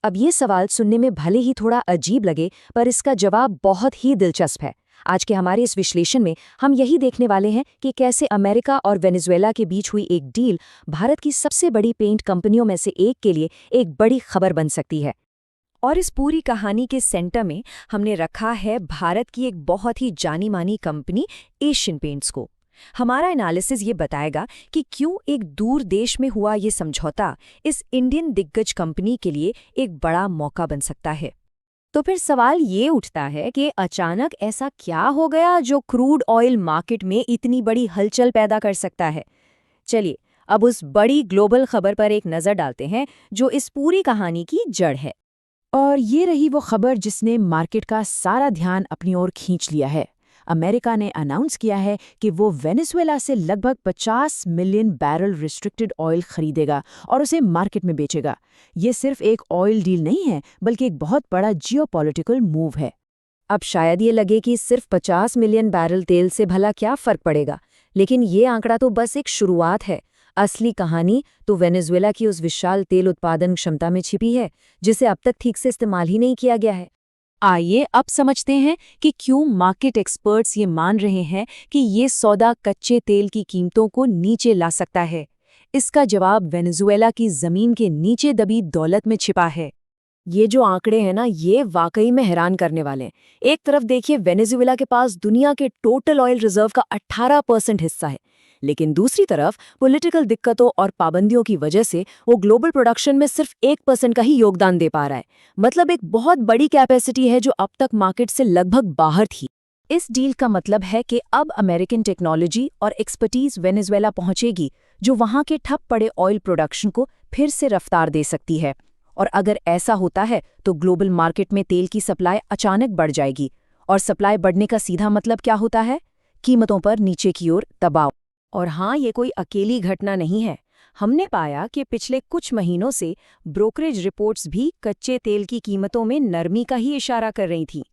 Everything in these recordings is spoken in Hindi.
अब ये सवाल सुनने में भले ही थोड़ा अजीब लगे, पर इसका जवाब बहुत ही दिलचस्प है। आज के हमारे इस विश्लेषण में हम यही देखने वाले हैं कि कैसे अमेरिका और वेनेजुएला के बीच हुई एक डील भारत की सबसे बड़ी पेंट कंपनियों में से एक के लिए एक बड़ी खबर बन सकती है। और इस पूरी कहानी के सेंटर में हमने रखा है भारत की एक बहुत ही जानी मानी कंपनी एशियन पेंट्स को। हमारा एनालिसिस ये बताएगा कि क्यों एक दूर देश में हुआ ये समझौता इस इंडियन दिग्गज कंपनी के लिए एक बड़ा मौका बन सकता है। तो फिर सवाल ये उठता है कि अचानक ऐसा क्या हो गया जो क्रूड ऑयल मार्केट में इतनी बड़ी हलचल पैदा कर सकता है। चलिए अब उस बड़ी ग्लोबल खबर पर एक नज़र डालते हैं जो इस पूरी कहानी की जड़ है। और ये रही वो खबर जिसने मार्केट का सारा ध्यान अपनी ओर खींच लिया है। अमेरिका ने अनाउंस किया है कि वो वेनेजुएला से लगभग 50 मिलियन बैरल रिस्ट्रिक्टेड ऑयल खरीदेगा और उसे मार्केट में बेचेगा। ये सिर्फ एक ऑयल डील नहीं है, बल्कि एक बहुत बड़ा जियोपॉलिटिकल मूव है। अब शायद ये लगे कि सिर्फ 50 मिलियन बैरल तेल से भला क्या फर्क पड़ेगा, लेकिन ये आंकड़ा तो बस एक शुरुआत है। असली कहानी तो वेनेजुएला की उस विशाल तेल उत्पादन क्षमता में छिपी है, जिसे अब तक ठीक से इस्तेमाल ही नहीं किया गया है। आइए अब समझते हैं कि क्यों मार्केट एक्सपर्ट्स ये मान रहे हैं कि ये सौदा कच्चे तेल की कीमतों को नीचे ला सकता है। इसका जवाब वेनेजुएला की जमीन के नीचे दबी दौलत में छिपा है। ये जो आंकड़े हैं ना, ये वाकई में हैरान करने वाले हैं। एक तरफ देखिए, वेनेजुएला के पास दुनिया के टोटल ऑयल रिजर्व का 18% हिस्सा है, लेकिन दूसरी तरफ पॉलिटिकल दिक्कतों और पाबंदियों की वजह से वो ग्लोबल प्रोडक्शन में सिर्फ 1% का ही योगदान दे पा रहा है। मतलब एक बहुत बड़ी कैपेसिटी है जो अब तक मार्केट से लगभग बाहर थी। इस डील का मतलब है कि अब अमेरिकन टेक्नोलॉजी और एक्सपर्टीज वेनेजुएला पहुंचेगी, जो वहां के ठप पड़े ऑयल प्रोडक्शन को फिर से रफ्तार दे सकती है। और अगर ऐसा होता है तो ग्लोबल मार्केट में तेल की सप्लाई अचानक बढ़ जाएगी, और सप्लाई बढ़ने का सीधा मतलब क्या होता है? कीमतों पर नीचे की ओर दबाव। और हाँ, ये कोई अकेली घटना नहीं है। हमने पाया कि पिछले कुछ महीनों से ब्रोकरेज रिपोर्ट्स भी कच्चे तेल की कीमतों में नरमी का ही इशारा कर रही थीं।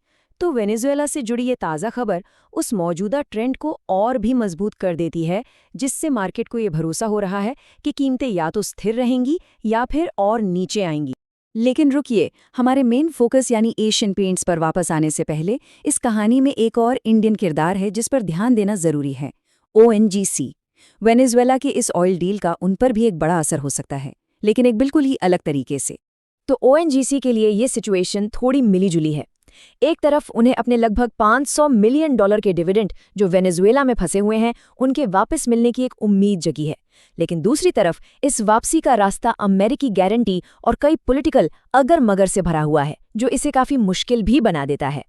तो वेनेजुएला से जुड़ी ये ताज़ा खबर उस मौजूदा ट्रेंड को और भी मजबूत कर देती है, जिससे मार्केट को ये भरोसा हो रहा है कि कीमतें या तो स्थिर रहेंगी या फिर और नीचे आएंगी। लेकिन रुकिए, हमारे मेन फोकस यानी एशियन पेंट्स पर वापस आने से पहले इस कहानी में एक और इंडियन किरदार है जिस पर ध्यान देना जरूरी है। ONGC। वेनेजुएला की इस ऑयल डील का उन पर भी एक बड़ा असर हो सकता है, लेकिन एक बिल्कुल ही अलग तरीके से। तो ONGC के लिए ये सिचुएशन थोड़ी मिलीजुली है। एक तरफ उन्हें अपने लगभग $500 मिलियन के डिविडेंड जो वेनेजुएला में फंसे हुए हैं, उनके वापस मिलने की एक उम्मीद जगी है। लेकिन दूसरी तरफ इस वापसी का रास्ता अमेरिकी गारंटी और कई पॉलिटिकल अगर मगर से भरा हुआ है, जो इसे काफी मुश्किल भी बना देता है।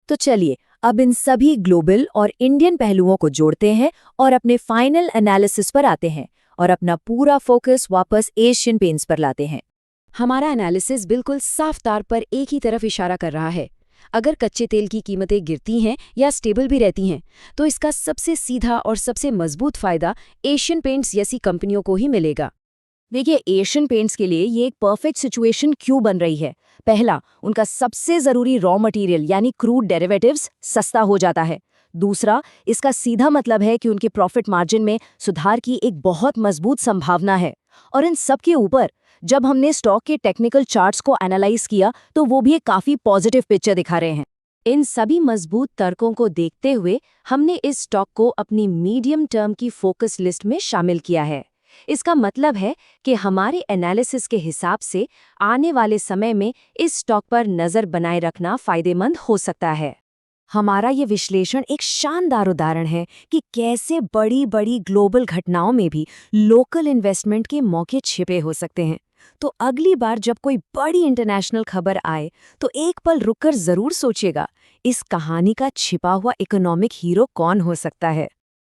तो चलिए अब इन सभी ग्लोबल और इंडियन पहलुओं को जोड़ते हैं और अपने फाइनल एनालिसिस पर आते हैं और अपना पूरा फोकस वापस एशियन पेंट्स पर लाते हैं। हमारा एनालिसिस बिल्कुल साफ तौर पर एक ही तरफ इशारा कर रहा है। अगर कच्चे तेल की कीमतें गिरती हैं या स्टेबल भी रहती हैं, तो इसका सबसे सीधा और सबसे मजबूत फायदा एशियन पेंट्स जैसी कंपनियों को ही मिलेगा। देखिए, एशियन पेंट्स के लिए ये एक परफेक्ट सिचुएशन क्यों बन रही है। पहला, उनका सबसे जरूरी रॉ मटेरियल यानी क्रूड डेरिवेटिव्स सस्ता हो जाता है। दूसरा, इसका सीधा मतलब है कि उनके प्रॉफिट मार्जिन में सुधार की एक बहुत मजबूत संभावना है। और इन सब के ऊपर जब हमने स्टॉक के टेक्निकल चार्ट्स को एनालाइज किया, तो वो भी एक काफी पॉजिटिव पिक्चर दिखा रहे हैं। इन सभी मजबूत तर्कों को देखते हुए हमने इस स्टॉक को अपनी मीडियम टर्म की फोकस लिस्ट में शामिल किया है। इसका मतलब है कि हमारे एनालिसिस के हिसाब से आने वाले समय में इस स्टॉक पर नज़र बनाए रखना फायदेमंद हो सकता है। हमारा ये विश्लेषण एक शानदार उदाहरण है कि कैसे बड़ी बड़ी ग्लोबल घटनाओं में भी लोकल इन्वेस्टमेंट के मौके छिपे हो सकते हैं। तो अगली बार जब कोई बड़ी इंटरनेशनल खबर आए, तो एक पल रुककर जरूर सोचिएगा, इस कहानी का छिपा हुआ इकोनॉमिक हीरो कौन हो सकता है।